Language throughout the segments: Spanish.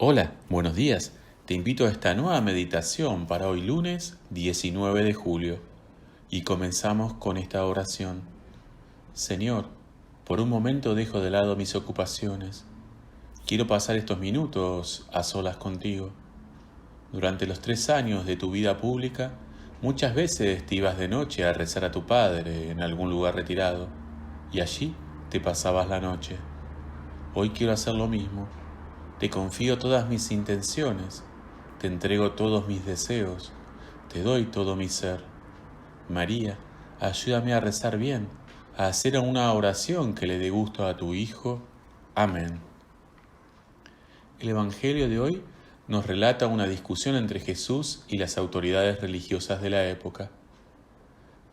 Hola, buenos días. Te invito a esta nueva meditación para hoy lunes 19 de julio y comenzamos con esta oración. Señor, por un momento dejo de lado mis ocupaciones. Quiero pasar estos minutos a solas contigo. Durante los 3 años de tu vida pública, muchas veces te ibas de noche a rezar a tu padre en algún lugar retirado y allí te pasabas la noche. Hoy quiero hacer lo mismo. Te confío todas mis intenciones, te entrego todos mis deseos, te doy todo mi ser. María, ayúdame a rezar bien, a hacer una oración que le dé gusto a tu Hijo. Amén. El Evangelio de hoy nos relata una discusión entre Jesús y las autoridades religiosas de la época.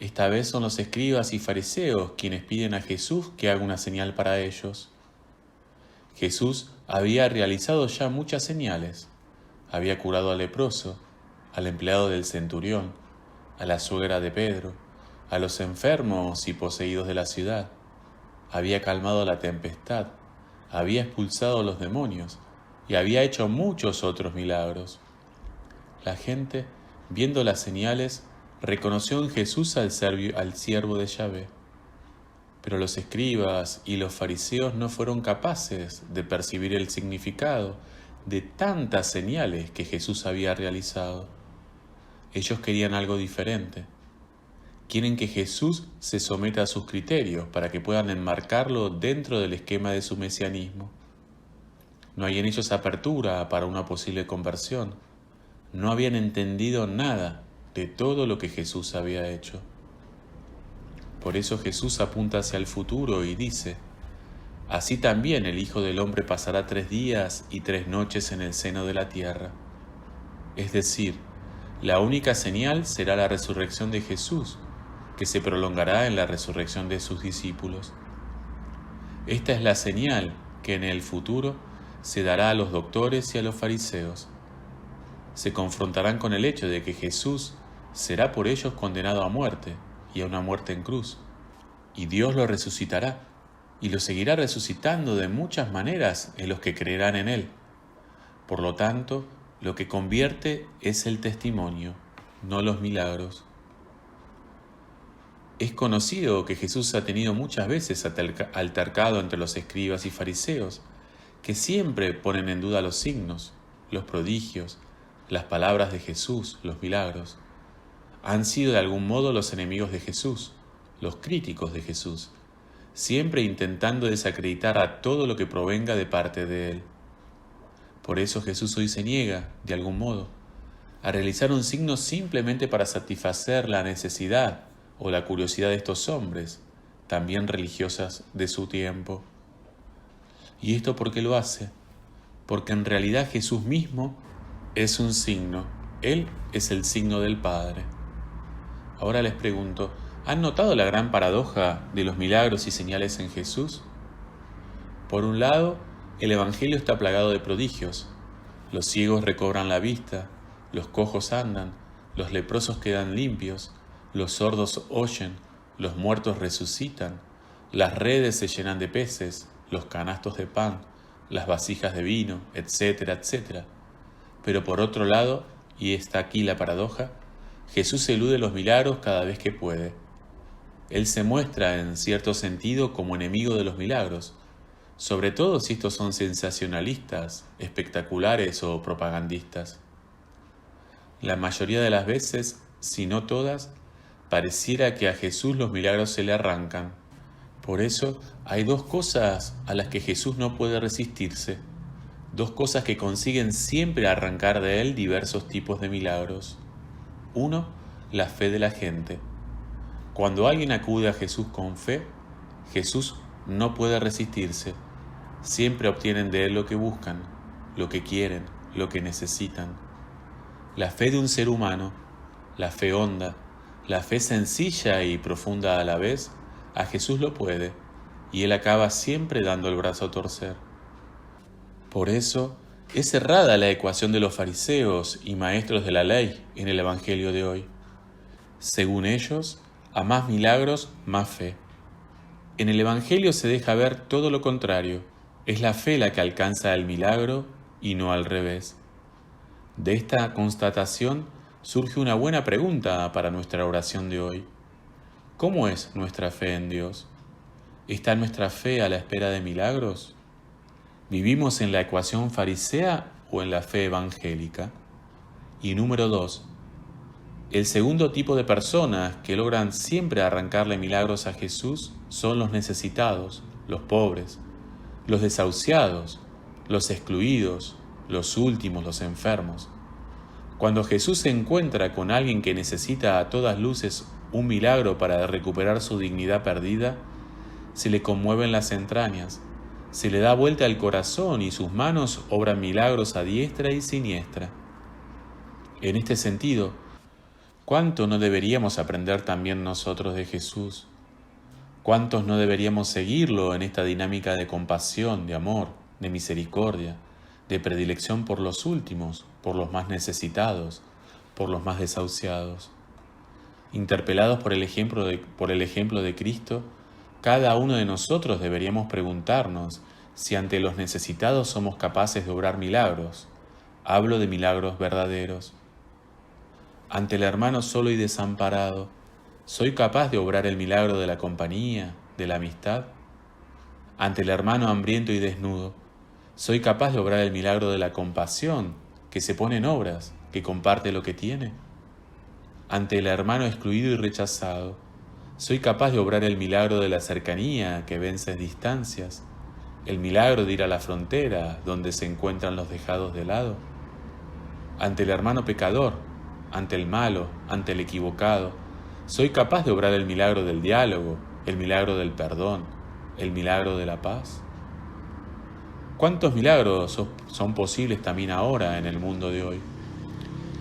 Esta vez son los escribas y fariseos quienes piden a Jesús que haga una señal para ellos. Jesús había realizado ya muchas señales. Había curado al leproso, al empleado del centurión, a la suegra de Pedro, a los enfermos y poseídos de la ciudad. Había calmado la tempestad, había expulsado a los demonios y había hecho muchos otros milagros. La gente, viendo las señales, reconoció en Jesús al siervo de Yahvé. Pero los escribas y los fariseos no fueron capaces de percibir el significado de tantas señales que Jesús había realizado. Ellos querían algo diferente. Quieren que Jesús se someta a sus criterios para que puedan enmarcarlo dentro del esquema de su mesianismo. No hay en ellos apertura para una posible conversión. No habían entendido nada de todo lo que Jesús había hecho. Por eso Jesús apunta hacia el futuro y dice: así también el Hijo del Hombre pasará 3 días y 3 noches en el seno de la tierra. Es decir, la única señal será la resurrección de Jesús, que se prolongará en la resurrección de sus discípulos. Esta es la señal que en el futuro se dará a los doctores y a los fariseos. Se confrontarán con el hecho de que Jesús será por ellos condenado a muerte, y a una muerte en cruz, y Dios lo resucitará, y lo seguirá resucitando de muchas maneras en los que creerán en Él. Por lo tanto, lo que convierte es el testimonio, no los milagros. Es conocido que Jesús ha tenido muchas veces altercado entre los escribas y fariseos, que siempre ponen en duda los signos, los prodigios, las palabras de Jesús, los milagros. Han sido de algún modo los enemigos de Jesús, los críticos de Jesús, siempre intentando desacreditar a todo lo que provenga de parte de Él. Por eso Jesús hoy se niega, de algún modo, a realizar un signo simplemente para satisfacer la necesidad o la curiosidad de estos hombres, también religiosas de su tiempo. ¿Y esto por qué lo hace? Porque en realidad Jesús mismo es un signo. Él es el signo del Padre. Ahora les pregunto, ¿han notado la gran paradoja de los milagros y señales en Jesús? Por un lado, el Evangelio está plagado de prodigios. Los ciegos recobran la vista, los cojos andan, los leprosos quedan limpios, los sordos oyen, los muertos resucitan, las redes se llenan de peces, los canastos de pan, las vasijas de vino, etcétera, etcétera. Pero por otro lado, y está aquí la paradoja, Jesús elude los milagros cada vez que puede. Él se muestra en cierto sentido como enemigo de los milagros, sobre todo si estos son sensacionalistas, espectaculares o propagandistas. La mayoría de las veces, si no todas, pareciera que a Jesús los milagros se le arrancan. Por eso hay 2 cosas a las que Jesús no puede resistirse, 2 cosas que consiguen siempre arrancar de él diversos tipos de milagros. 1. La fe de la gente. Cuando alguien acude a Jesús con fe, Jesús no puede resistirse. Siempre obtienen de él lo que buscan, lo que quieren, lo que necesitan. La fe de un ser humano, la fe honda, la fe sencilla y profunda a la vez, a Jesús lo puede, y él acaba siempre dando el brazo a torcer. Por eso, es errada la ecuación de los fariseos y maestros de la ley en el Evangelio de hoy. Según ellos, a más milagros, más fe. En el Evangelio se deja ver todo lo contrario. Es la fe la que alcanza el milagro y no al revés. De esta constatación surge una buena pregunta para nuestra oración de hoy. ¿Cómo es nuestra fe en Dios? ¿Está nuestra fe a la espera de milagros? ¿Vivimos en la ecuación farisea o en la fe evangélica? Y número 2. El segundo tipo de personas que logran siempre arrancarle milagros a Jesús son los necesitados, los pobres, los desahuciados, los excluidos, los últimos, los enfermos. Cuando Jesús se encuentra con alguien que necesita a todas luces un milagro para recuperar su dignidad perdida, se le conmueven las entrañas, se le da vuelta el corazón y sus manos obran milagros a diestra y siniestra. En este sentido, ¿cuánto no deberíamos aprender también nosotros de Jesús? ¿Cuántos no deberíamos seguirlo en esta dinámica de compasión, de amor, de misericordia, de predilección por los últimos, por los más necesitados, por los más desahuciados? Interpelados por el ejemplo de Cristo, cada uno de nosotros deberíamos preguntarnos si ante los necesitados somos capaces de obrar milagros. Hablo de milagros verdaderos. Ante el hermano solo y desamparado, ¿soy capaz de obrar el milagro de la compañía, de la amistad? Ante el hermano hambriento y desnudo, ¿soy capaz de obrar el milagro de la compasión, que se pone en obras, que comparte lo que tiene? Ante el hermano excluido y rechazado, ¿soy capaz de obrar el milagro de la cercanía, que vence distancias? El milagro de ir a la frontera, donde se encuentran los dejados de lado. Ante el hermano pecador, ante el malo, ante el equivocado, ¿soy capaz de obrar el milagro del diálogo, el milagro del perdón, el milagro de la paz? ¿Cuántos milagros son posibles también ahora en el mundo de hoy?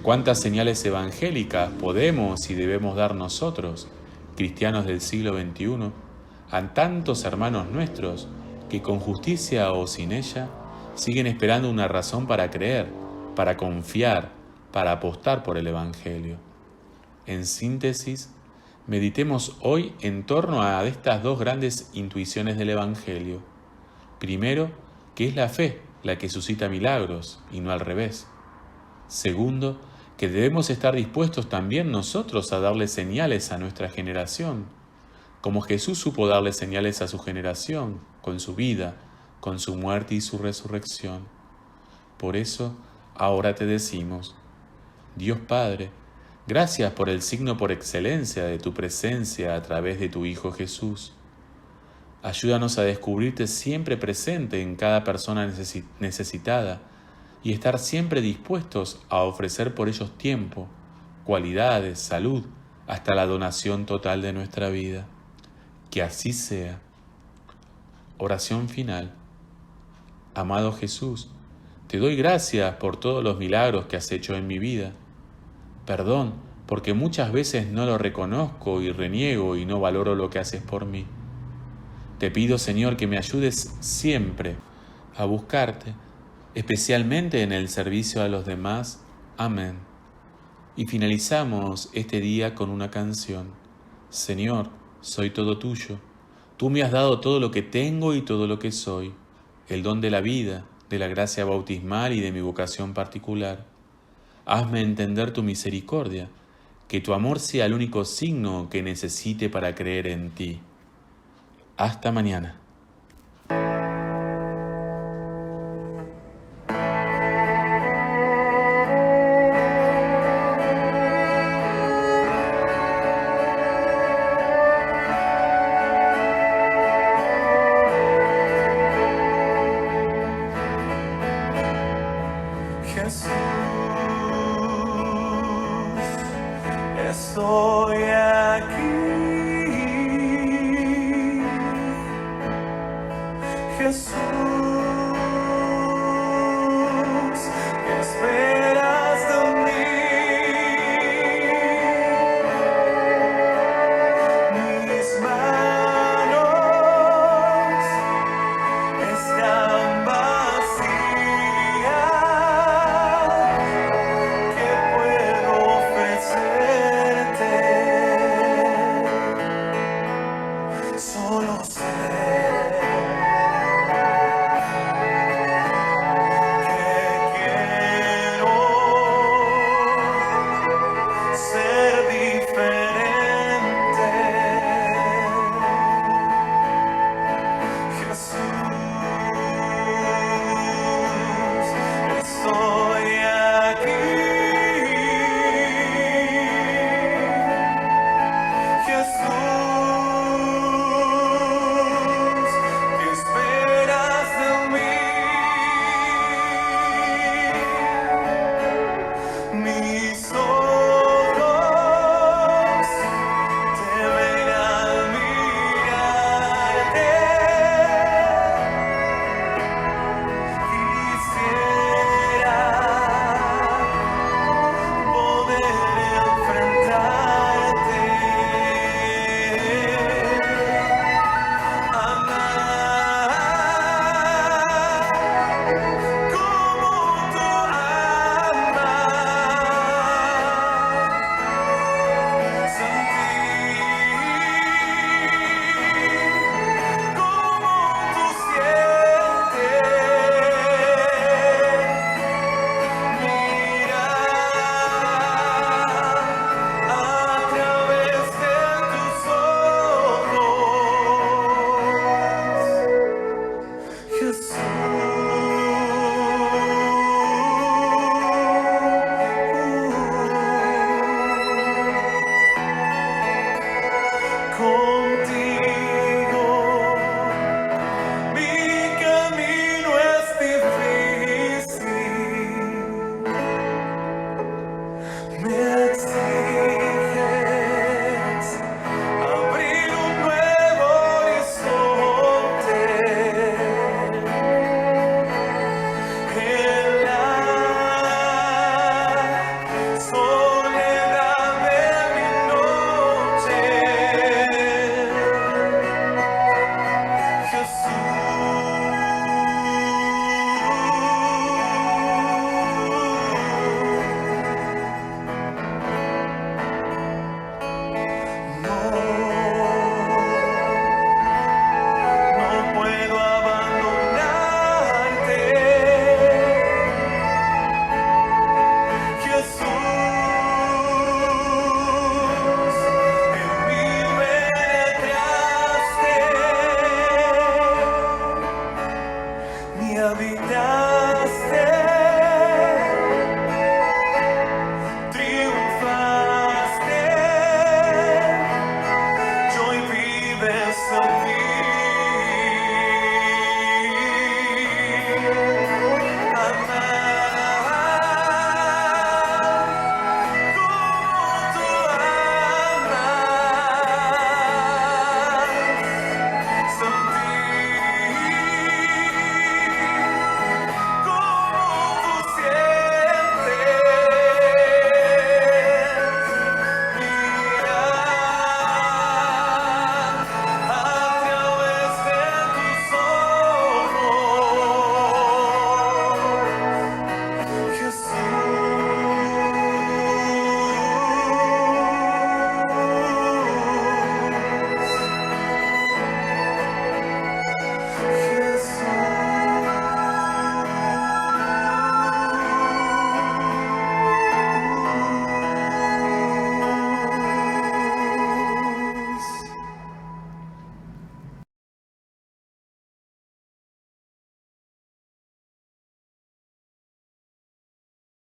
¿Cuántas señales evangélicas podemos y debemos dar nosotros, cristianos del siglo XXI, a tantos hermanos nuestros que con justicia o sin ella siguen esperando una razón para creer, para confiar, para apostar por el Evangelio? En síntesis, meditemos hoy en torno a estas dos grandes intuiciones del Evangelio. Primero, que es la fe la que suscita milagros y no al revés. Segundo, que debemos estar dispuestos también nosotros a darle señales a nuestra generación, como Jesús supo darle señales a su generación, con su vida, con su muerte y su resurrección. Por eso, ahora te decimos, Dios Padre, gracias por el signo por excelencia de tu presencia a través de tu Hijo Jesús. Ayúdanos a descubrirte siempre presente en cada persona necesitada y estar siempre dispuestos a ofrecer por ellos tiempo, cualidades, salud, hasta la donación total de nuestra vida. Que así sea. Oración final. Amado Jesús, te doy gracias por todos los milagros que has hecho en mi vida. Perdón, porque muchas veces no lo reconozco y reniego y no valoro lo que haces por mí. Te pido, Señor, que me ayudes siempre a buscarte, especialmente en el servicio a los demás. Amén. Y finalizamos este día con una canción. Señor, soy todo tuyo. Tú me has dado todo lo que tengo y todo lo que soy, el don de la vida, de la gracia bautismal y de mi vocación particular. Hazme entender tu misericordia, que tu amor sea el único signo que necesite para creer en ti. Hasta mañana. Jesús, estoy aquí. Jesús.